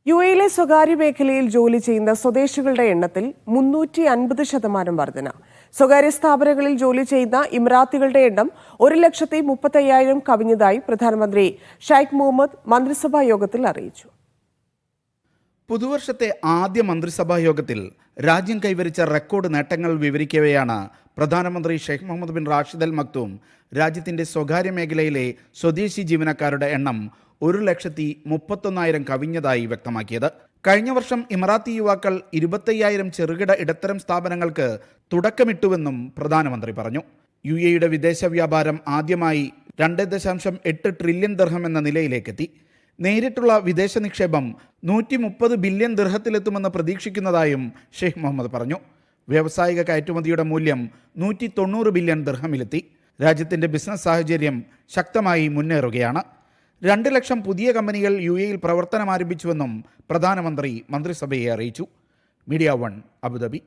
യുഎയിലെ സ്വകാര്യ മേഖലയിൽ ജോലി ചെയ്യുന്ന സ്വദേശികളുടെ എണ്ണത്തിൽ 350% വർധന. സ്വകാര്യ സ്ഥാപനങ്ങളിൽ ജോലി ചെയ്യുന്ന ഇമിറാത്തികളുടെ എണ്ണം 1,35,000 കവിഞ്ഞതായി പ്രധാനമന്ത്രി ഷെയ്ഖ് മുഹമ്മദ് മന്ത്രിസഭാ യോഗത്തിൽ അറിയിച്ചു. പുതുവർഷത്തെ ആദ്യ മന്ത്രിസഭാ യോഗത്തിൽ രാജ്യം കൈവരിച്ച റെക്കോർഡ് നേട്ടങ്ങൾ വിവരിക്കവെയാണ് പ്രധാനമന്ത്രി Sheikh Mohammed bin Rashid Al Maktoum രാജ്യത്തിന്റെ സ്വകാര്യ മേഖലയിലെ സ്വദേശി ജീവനക്കാരുടെ എണ്ണം 1,31,000 കവിഞ്ഞതായി വ്യക്തമാക്കിയത്. കഴിഞ്ഞ വർഷം ഇമറാത്തി യുവാക്കൾ 25,000 ചെറുകിട ഇടത്തരം സ്ഥാപനങ്ങൾക്ക് തുടക്കമിട്ടുവെന്നും പ്രധാനമന്ത്രി പറഞ്ഞു. യുഎഇയുടെ വിദേശ വ്യാപാരം ആദ്യമായി 2.8 ട്രില്യൺ ദിർഹം എന്ന നിലയിലേക്കെത്തി. നേരിട്ടുള്ള വിദേശ നിക്ഷേപം 130 ബില്യൺ ദിർഹത്തിലെത്തുമെന്ന് പ്രതീക്ഷിക്കുന്നതായും ഷെയ്ഖ് മുഹമ്മദ് പറഞ്ഞു. വ്യാവസായിക കയറ്റുമതിയുടെ മൂല്യം 190 ബില്യൺ ദിർഹമിലെത്തി. രാജ്യത്തിന്റെ ബിസിനസ് സാഹചര്യം ശക്തമായി മുന്നേറുകയാണ്. 2 ലക്ഷം പുതിയ കമ്പനികൾ യുഎഇയിൽ പ്രവർത്തനം ആരംഭിച്ചുവെന്നും പ്രധാനമന്ത്രി മന്ത്രിസഭയെ അറിയിച്ചു. Media 1 Abu Dhabi.